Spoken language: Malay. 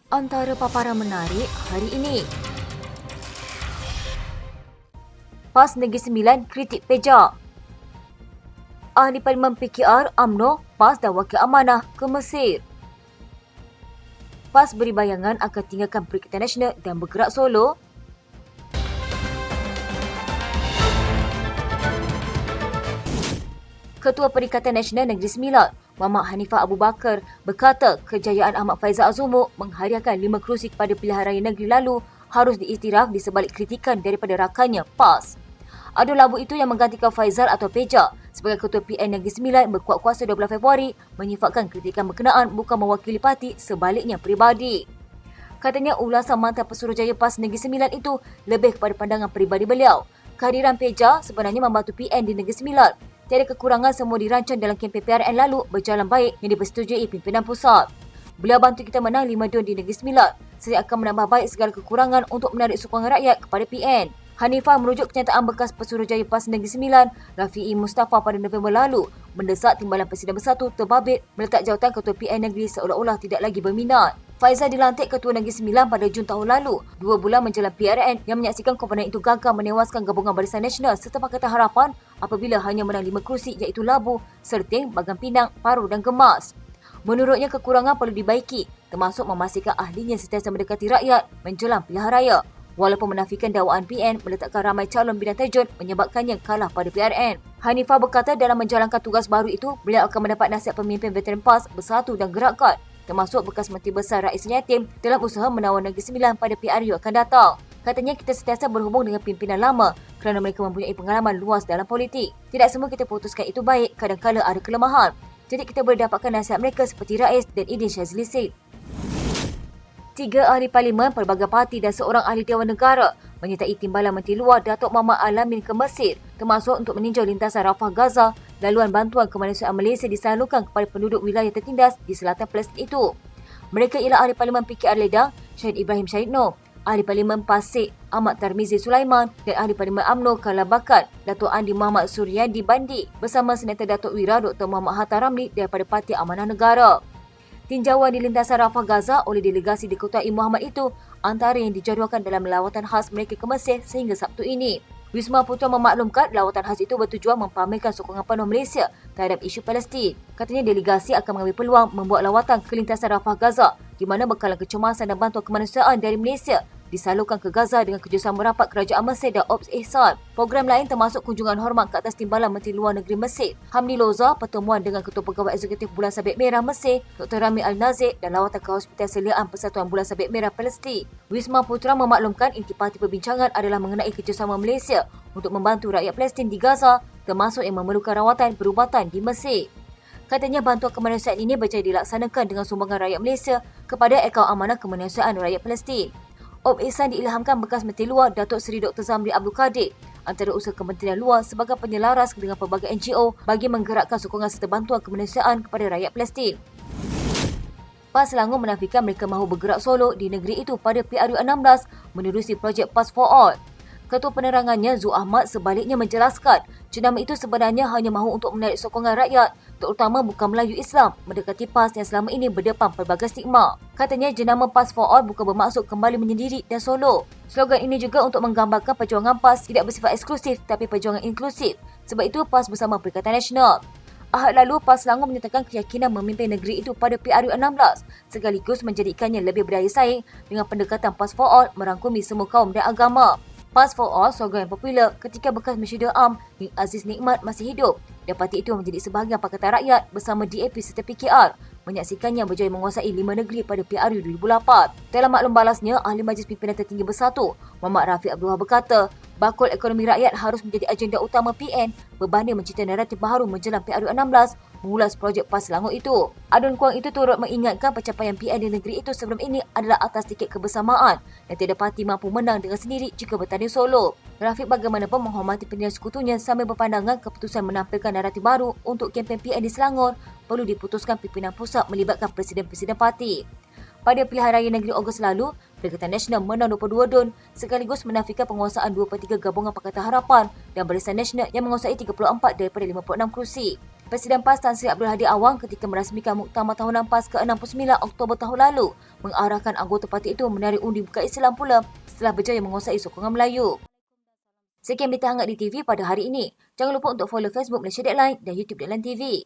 Antara paparan menarik hari ini. PAS Negeri Sembilan kritik Peja. Ahli Parlimen PKR, UMNO, PAS dan Wakil Amanah ke Mesir. PAS beri bayangan akan tinggalkan Perikatan Nasional dan bergerak solo. Ketua Perikatan Nasional Negeri Sembilan, Muhammad Hanifah Abu Bakar berkata kejayaan Ahmad Faizal Azumur menghadiahkan 5 kerusi kepada pilihan raya negeri lalu harus diiktiraf di sebalik kritikan daripada rakannya PAS. Adu labu itu yang menggantikan Faizal atau Peja sebagai Ketua PN Negeri Sembilan berkuat kuasa 12 Februari menyifatkan kritikan berkenaan bukan mewakili parti, sebaliknya peribadi. Katanya ulasan mantan Pesuruhjaya PAS Negeri Sembilan itu lebih kepada pandangan peribadi beliau. Kehadiran Peja sebenarnya membantu PN di Negeri Sembilan. Tiada kekurangan, semua dirancang dalam kempen PRN lalu berjalan baik yang dipersetujui pimpinan pusat. Beliau bantu kita menang 5 DUN di Negeri Sembilan. Saya akan menambah baik segala kekurangan untuk menarik sokongan rakyat kepada PN. Hanifah merujuk kenyataan bekas Pesuruhjaya PAS Negeri Sembilan, Rafi'i Mustafa pada November lalu, mendesak Timbalan Presiden Bersatu terbabit meletak jawatan Ketua PN Negeri seolah-olah tidak lagi berminat. Faizal dilantik Ketua Negeri Sembilan pada Jun tahun lalu, 2 bulan menjelang PRN yang menyaksikan komponen itu gagal menewaskan gabungan Barisan Nasional serta Pakatan Harapan apabila hanya menang 5 kerusi iaitu Labu, Serting, Bagan Pinang, Paru dan Gemas. Menurutnya kekurangan perlu dibaiki termasuk memastikan ahlinya sentiasa mendekati rakyat menjelang pilihan raya. Walaupun menafikan dakwaan PN meletakkan ramai calon bidang terjun menyebabkannya kalah pada PRN. Hanifah berkata dalam menjalankan tugas baru itu, beliau akan mendapat nasihat pemimpin veteran PAS bersatu dan gerakkan, termasuk bekas Menteri Besar Rais Yatim dalam usaha menawar Negeri Sembilan pada PRU akan datang. Katanya kita sentiasa berhubung dengan pimpinan lama kerana mereka mempunyai pengalaman luas dalam politik. Tidak semua kita putuskan itu baik, kadang-kadang ada kelemahan. Jadi kita boleh dapatkan nasihat mereka seperti Rais dan Idin Shazli Said. 3 ahli parlimen pelbagai parti dan seorang ahli Dewan Negara menyertai Timbalan Menteri Luar Datuk Muhammad Alamin ke Mesir termasuk untuk meninjau lintasan Rafah Gaza, laluan bantuan kemanusiaan Malaysia disalurkan kepada penduduk wilayah tertindas di selatan Palestin itu. Mereka ialah ahli parlimen PKR Ledang, Syahid Ibrahim Syahid Noor, ahli parlimen Pasik Ahmad Tarmizi Sulaiman dan ahli parlimen UMNO Kala Bakat, Datuk Andi Muhammad Suryadi Bandi bersama Senator Datuk Wira Dr. Muhammad Hatta Ramli daripada Parti Amanah Negara. Tinjauan di lintasan Rafah Gaza oleh delegasi diketuai Muhammad itu antara yang dijadualkan dalam lawatan khas mereka ke Mesir sehingga Sabtu ini. Wisma Putra memaklumkan lawatan khas itu bertujuan mempamerkan sokongan penuh Malaysia terhadap isu Palestin. Katanya delegasi akan mengambil peluang membuat lawatan ke lintasan Rafah Gaza di mana bekalan kecemasan dan bantuan kemanusiaan dari Malaysia disalurkan ke Gaza dengan kerjasama rapat Kerajaan Mesir dan Ops Ihsan. Program lain termasuk kunjungan hormat ke atas Timbalan Menteri Luar Negeri Mesir, Hamdi Loza, pertemuan dengan Ketua Pegawai Eksekutif Bulan Sabit Merah Mesir, Dr. Rami Al-Nazir dan lawatan ke Hospital Seliaan Persatuan Bulan Sabit Merah Palestin. Wisma Putra memaklumkan intipati perbincangan adalah mengenai kerjasama Malaysia untuk membantu rakyat Palestin di Gaza, termasuk yang memerlukan rawatan perubatan di Mesir. Katanya bantuan kemanusiaan ini berjaya dilaksanakan dengan sumbangan rakyat Malaysia kepada akaun amanah kemanusiaan rakyat Palestin. Op Ihsan diilhamkan bekas Menteri Luar Datuk Seri Dr. Zamri Abdul Kadir antara usaha Kementerian Luar sebagai penyelaras dengan pelbagai NGO bagi menggerakkan sokongan serta bantuan kemanusiaan kepada rakyat Palestin. PAS Selangor menafikan mereka mahu bergerak solo di negeri itu pada PRU 16 menerusi projek PAS for All. Ketua Penerangannya Zu Ahmad sebaliknya menjelaskan jenama itu sebenarnya hanya mahu untuk menarik sokongan rakyat terutama bukan Melayu Islam mendekati PAS yang selama ini berdepan pelbagai stigma. Katanya jenama PAS for All bukan bermaksud kembali menyendiri dan solo. Slogan ini juga untuk menggambarkan perjuangan PAS tidak bersifat eksklusif tapi perjuangan inklusif. Sebab itu PAS bersama Perikatan Nasional. Ahad lalu PAS Selangor menyatakan keyakinan memimpin negeri itu pada PRU 16 sekaligus menjadikannya lebih berdaya saing dengan pendekatan PAS for All merangkumi semua kaum dan agama. PAS for All slogan yang popular ketika bekas Mesyuarat Am Nik Aziz Nikmat masih hidup dan parti itu menjadi sebahagian Pakatan Rakyat bersama DAP serta PKR menyaksikannya berjaya menguasai 5 negeri pada PRU 2008. Dalam maklum balasnya, Ahli Majlis Pimpinan Tertinggi Bersatu Muhammad Rafiq Abdul Wahab berkata bakul ekonomi rakyat harus menjadi agenda utama PN berbanding mencipta naratif baharu menjelang PRU 16 mengulas projek PAS Selangor itu. Adun Kuang itu turut mengingatkan pencapaian PN di negeri itu sebelum ini adalah atas tiket kebersamaan dan tiada parti mampu menang dengan sendiri jika bertanding solo. Rafiq bagaimanapun menghormati pendirian sekutunya sambil berpandangan keputusan menampilkan naratif baru untuk kempen PN di Selangor perlu diputuskan pimpinan pusat melibatkan presiden-presiden parti. Pada pilihan raya negeri Ogos lalu, Perikatan Nasional menang 22 DUN sekaligus menafikan penguasaan 2/3 gabungan Pakatan Harapan dan Barisan Nasional yang menguasai 34 daripada 56 kerusi. Presiden PAS Tan Sri Abdul Hadi Awang ketika merasmikan Muktamar Tahunan PAS ke-69 Oktober tahun lalu mengarahkan anggota parti itu menarik undi bukan Islam pula setelah berjaya menguasai sokongan Melayu. Sekian berita hangat di TV pada hari ini. Jangan lupa untuk follow Facebook Malaysia Deadline dan YouTube Deadline TV.